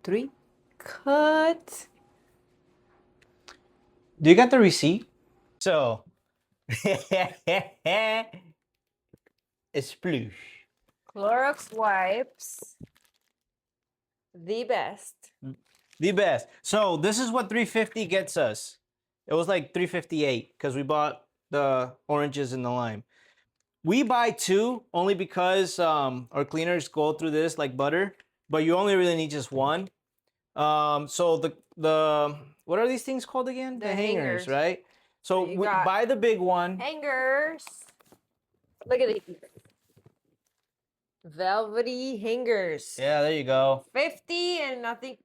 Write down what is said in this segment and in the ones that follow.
3. Cut. Do you got the receipt? So, sploosh. Clorox wipes. The best. The best. So this is what 350 gets us. It was like 358 because we bought the oranges and the lime. We buy 2 only because our cleaners go through this like butter, but you only really need just 1. So the what are these things called again? The The hangers, hangers. right? So you we got buy the big one. Hangers. Look at it. Velvety hangers. Yeah, there you go. 50, and I think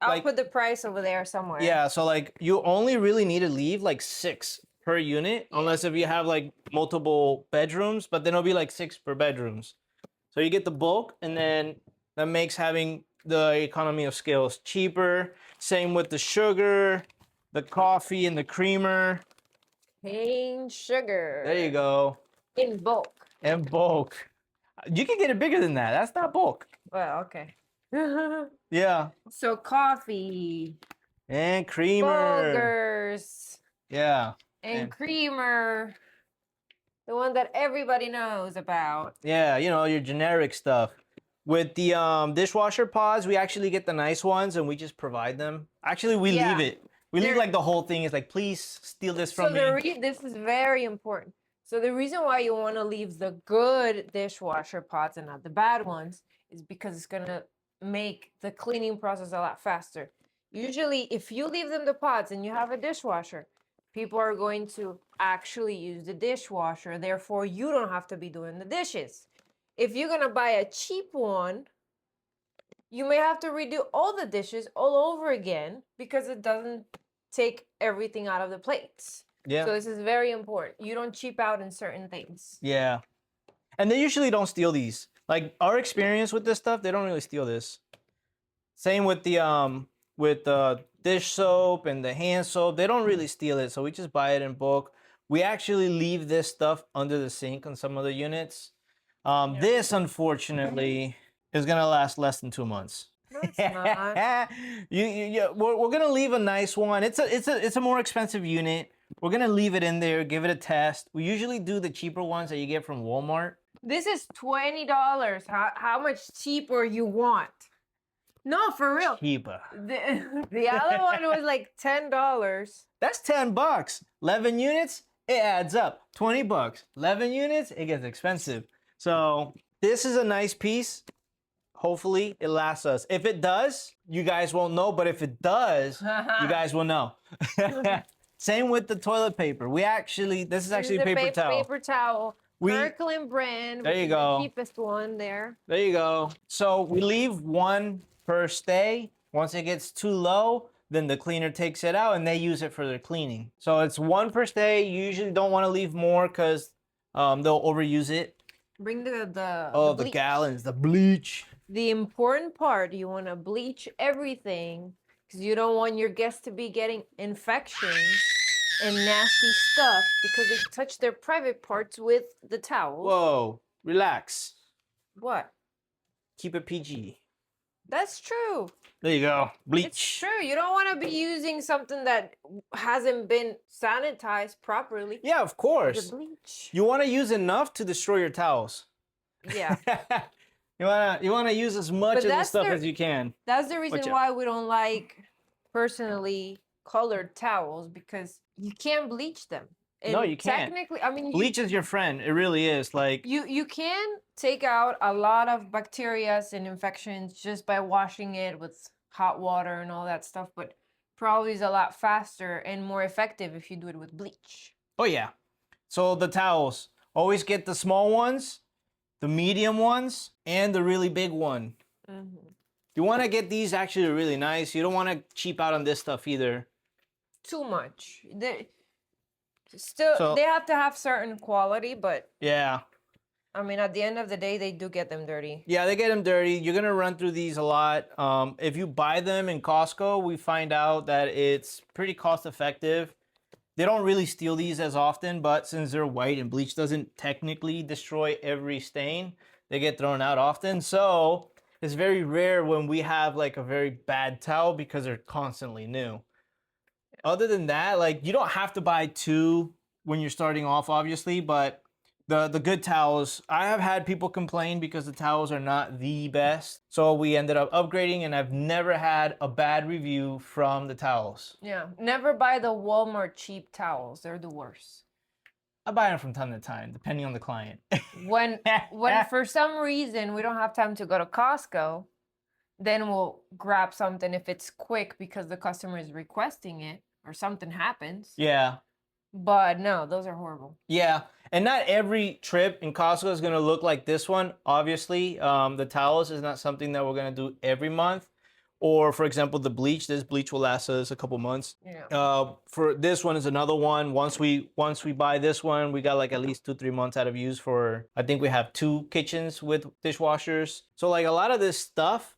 I'll Like- put the price over there somewhere. Yeah, so like you only really need to leave like 6 per unit, unless if you have like multiple bedrooms, but then it'll be like 6 per bedrooms. So you get the bulk, and then that makes having the economy of scales cheaper. Same with the sugar, the coffee, and the creamer. Cane sugar. There you go. In bulk. And bulk. You can get it bigger than that. That's not bulk. Well, okay. Yeah. So coffee. And creamer. Burgers. Yeah. And creamer. The one that everybody knows about. Yeah, you know, your generic stuff. With the dishwasher pods, we actually get the nice ones and we just provide them. Actually, we Yeah. leave it. We leave like the whole thing. It's like, please steal this from me. This is very important. So the reason why you want to leave the good dishwasher pods and not the bad ones is because it's going to make the cleaning process a lot faster. Usually, if you leave them the pods and you have a dishwasher, people are going to actually use the dishwasher. Therefore, you don't have to be doing the dishes. If you're going to buy a cheap one, you may have to redo all the dishes all over again because it doesn't take everything out of the plates. Yeah. So this is very important. You don't cheap out in certain things. Yeah. And they usually don't steal these. Like our experience with this stuff, they don't really steal this. Same with the dish soap and the hand soap. They don't really steal it, so we just buy it in bulk. We actually leave this stuff under the sink on some of the units. This unfortunately is gonna last less than 2 months. No, it's not. We're gonna leave a nice one. It's a more expensive unit. We're gonna leave it in there, give it a test. We usually do the cheaper ones that you get from Walmart. This is $20. How much cheaper you want? No, for real. Cheaper. The other one was like $10. That's $10. 11 units, it adds up. 20 bucks. 11 units, it gets expensive. So this is a nice piece. Hopefully it lasts us. If it does, you guys won't know, but if it does, you guys will know. Same with the toilet paper. This is actually a paper towel. Paper towel. Kirkland brand. There you go. The cheapest one there. There you go. So we leave 1 per stay. Once it gets too low, then the cleaner takes it out and they use it for their cleaning. So it's 1 per stay. You usually don't want to leave more because they'll overuse it. Bring the the gallons, the bleach. The important part, you want to bleach everything because you don't want your guests to be getting infections and nasty stuff because they touch their private parts with the towels. Whoa, relax. What? Keep it PG. That's true. There you go. Bleach. It's true. You don't want to be using something that hasn't been sanitized properly. Yeah, of course. The bleach. You want to use enough to destroy your towels. Yeah. you wanna use as much of the stuff as you can. That's the reason why we don't like personally colored towels because you can't bleach them. And no, you can't. Technically, I mean, bleach is your friend. It really is. Like you can take out a lot of bacteria and infections just by washing it with hot water and all that stuff, but probably is a lot faster and more effective if you do it with bleach. Oh yeah. So the towels, always get the small ones, the medium ones, and the really big one. Mm-hmm. You want to get these actually really nice. You don't want to cheap out on this stuff either. Too much. They have to have certain quality, but yeah. I mean, at the end of the day, they do get them dirty. Yeah, they get them dirty. You're gonna run through these a lot. If you buy them in Costco, we find out that it's pretty cost effective. They don't really steal these as often, but since they're white and bleach doesn't technically destroy every stain, they get thrown out often. So It's very rare when we have like a very bad towel because they're constantly new. Other than that, like you don't have to buy two when you're starting off, obviously, but the good towels, I have had people complain because the towels are not the best. So we ended up upgrading, and I've never had a bad review from the towels. Yeah, never buy the Walmart cheap towels. They're the worst. I buy them from time to time, depending on the client. When for some reason we don't have time to go to Costco, then we'll grab something if it's quick because the customer is requesting it or something happens. Yeah. But no, those are horrible. Yeah, and not every trip in Costco is gonna look like this one. Obviously, the towels is not something that we're gonna do every month. Or for example, the bleach. This bleach will last us a couple months. Yeah. For this one is another one. Once we buy this one, we got like at least 2-3 months out of use for. I think we have 2 kitchens with dishwashers. So like a lot of this stuff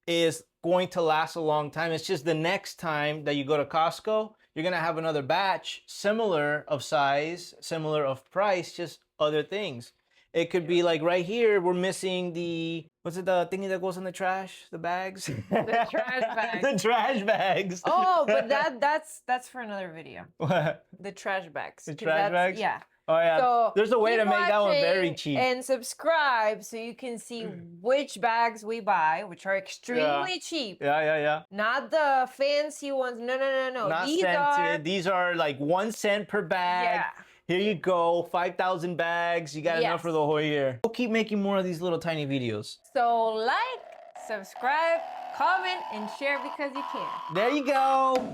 is going to last a long time. It's just the next time that you go to Costco, you're gonna have another batch similar of size, similar of price, just other things. It could be like right here, we're missing the, what's it, the thingy that goes in the trash? The bags? The trash bags. The trash bags. Oh, but that's for another video. What? The trash bags. The 'Cause trash bags? Yeah. Oh yeah, So there's a way to keep make that one very watching cheap. And subscribe so you can see which bags we buy, which are extremely cheap. Yeah. Not the fancy ones. No. Not These scented. are These are like 1 cent per bag. Yeah. Here you go, 5,000 bags. You got enough for the whole year. We'll keep making more of these little tiny videos. So like, subscribe, comment, and share because you can. There you go.